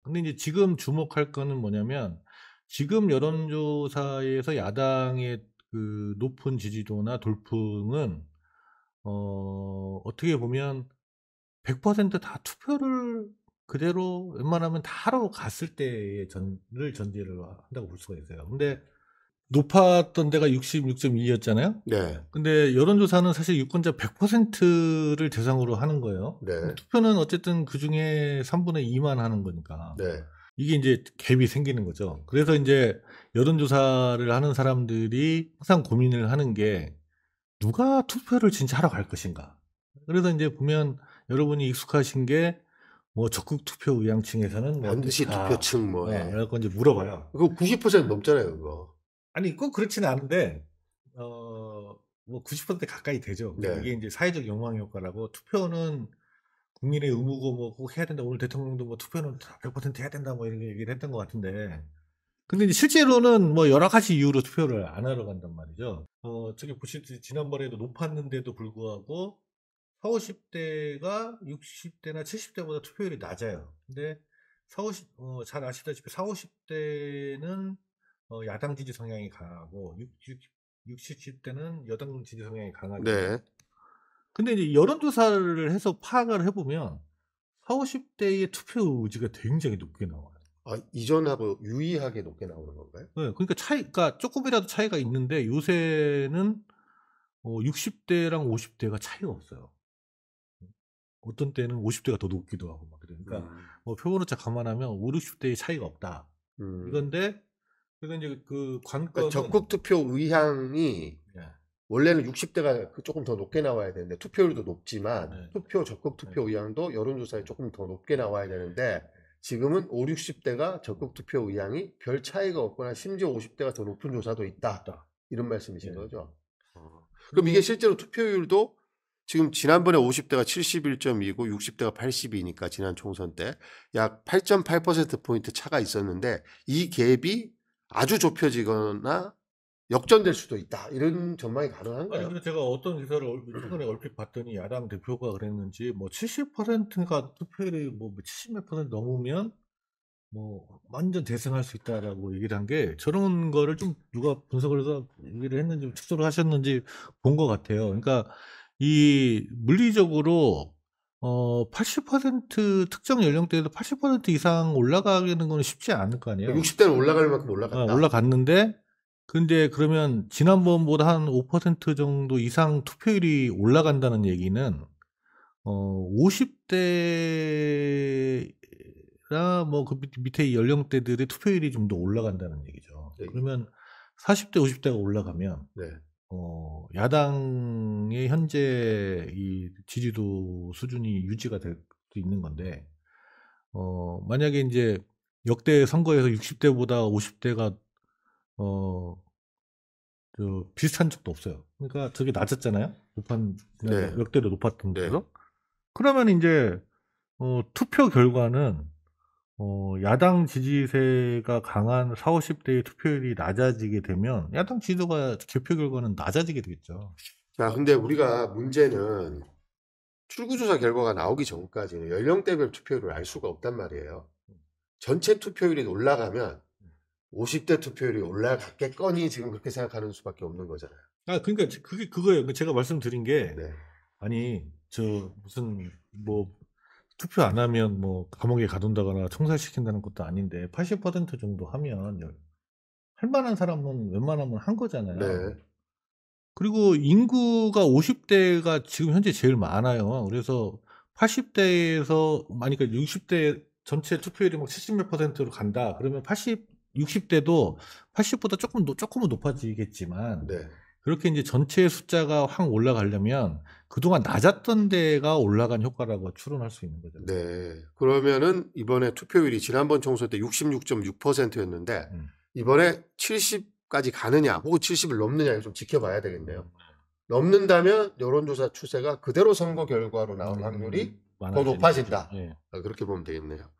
근데 이제 지금 주목할 거는 뭐냐면 지금 여론조사에서 야당의 그 높은 지지도나 돌풍은 어떻게 보면 100% 다 투표를 그대로 웬만하면 다 하러 갔을 때의 전제를 한다고 볼 수가 있어요. 근데 높았던 데가 66.2 였잖아요. 네. 근데 여론조사는 사실 유권자 100%를 대상으로 하는 거예요. 네. 투표는 어쨌든 그중에 3분의 2만 하는 거니까. 네. 이게 이제 갭이 생기는 거죠. 그래서 이제 여론조사를 하는 사람들이 항상 고민을 하는 게 누가 투표를 진짜 하러 갈 것인가. 그래서 이제 보면 여러분이 익숙하신 게 뭐 적극 투표 의향층에서는 뭐 반드시 어떻다. 투표층 뭐. 예. 그래서 이제 물어봐요. 그거 90% 넘잖아요, 그거. 아니 꼭 그렇지는 않은데 뭐 90% 가까이 되죠. 네. 이게 이제 사회적 영향 효과라고 투표는 국민의 의무고 뭐 꼭 해야 된다. 오늘 대통령도 뭐 투표는 100% 해야 된다 뭐 이런 얘기를 했던 것 같은데. 근데 이제 실제로는 뭐 여러 가지 이유로 투표를 안 하러 간단 말이죠. 저기 보시듯이 지난번에도 높았는데도 불구하고 40, 50대가 60대나 70대보다 투표율이 낮아요. 근데 40, 50, 잘 아시다시피 40, 50대는 야당 지지 성향이 강하고 60, 70대는 여당 지지 성향이 강하죠. 네. 근데 이제 여론조사를 해서 파악을 해보면 40, 50대의 투표 의지가 굉장히 높게 나와요. 아, 이전하고 유의하게 높게 나오는 건가요? 네, 그러니까 그러니까 조금이라도 차이가 있는데 요새는 60대랑 50대가 차이가 없어요. 어떤 때는 50대가 더 높기도 하고 막 그러니까 뭐 표본오차 감안하면 5, 60대의 차이가 없다. 이건데 그래서 이제 그 관건은 그러니까 적극 투표 의향이 원래는 60대가 조금 더 높게 나와야 되는데 투표율도 높지만 적극 투표 의향도 여론조사에 조금 더 높게 나와야 되는데 지금은 5, 60대가 적극 투표 의향이 별 차이가 없거나 심지어 50대가 더 높은 조사도 있다. 이런 말씀이신 거죠. 그럼 이게 실제로 투표율도 지금 지난번에 50대가 71.2고 60대가 82니까 지난 총선 때 약 8.8%포인트 차가 있었는데 이 갭이 아주 좁혀지거나 역전될 수도 있다. 이런 전망이 가능한가요? 아니, 근데 제가 어떤 기사를 최근에 얼핏 봤더니 야당 대표가 그랬는지 뭐 70%가 투표율이 뭐 70몇 % 넘으면 뭐 완전 대승할 수 있다라고 얘기를 한 게 저런 거를 좀 누가 분석을 해서 얘기를 했는지 추측을 하셨는지 본 것 같아요. 그러니까 이 물리적으로 80% 특정 연령대에서 80% 이상 올라가는 건 쉽지 않을 거 아니에요. 60대는 올라갈 만큼 올라갔다. 올라갔는데 근데 그러면 지난번보다 한 5% 정도 이상 투표율이 올라간다는 얘기는 50대나 뭐 그 밑에 연령대들의 투표율이 좀 더 올라간다는 얘기죠. 네. 그러면 40대, 50대가 올라가면 네. 야당의 현재 이 지지도 수준이 유지가 될 수 있는 건데 만약에 이제 역대 선거에서 60대보다 50대가 비슷한 적도 없어요. 그러니까 저게 낮았잖아요. 네. 역대로 높았던 네. 데서. 그러면 이제 투표 결과는 야당 지지세가 강한 40, 50대의 투표율이 낮아지게 되면 야당 지지도가 개표 결과는 낮아지게 되겠죠. 자, 근데 우리가 문제는 출구조사 결과가 나오기 전까지는 연령대별 투표율을 알 수가 없단 말이에요. 전체 투표율이 올라가면 50대 투표율이 올라갔겠거니 지금 그렇게 생각하는 수밖에 없는 거잖아요. 그러니까 그게 그거예요. 제가 말씀드린 게 네. 아니 무슨 뭐 투표 안 하면 뭐 감옥에 가둔다거나 총살시킨다는 것도 아닌데 80% 정도 하면 할 만한 사람은 웬만하면 한 거잖아요. 네. 그리고 인구가 50대가 지금 현재 제일 많아요. 그래서 80대에서 그러니까 60대 전체 투표율이 막 70몇 %로 간다. 그러면 60대도 80보다 조금은 높아지겠지만 네. 그렇게 이제 전체 숫자가 확 올라가려면 그동안 낮았던 데가 올라간 효과라고 추론할 수 있는 거죠. 네. 그러면은 이번에 투표율이 지난번 총선 때 66.6%였는데 이번에 70까지 가느냐 혹은 70을 넘느냐 좀 지켜봐야 되겠네요. 넘는다면 여론조사 추세가 그대로 선거 결과로 나올 확률이 더 높아진다. 예. 그렇게 보면 되겠네요.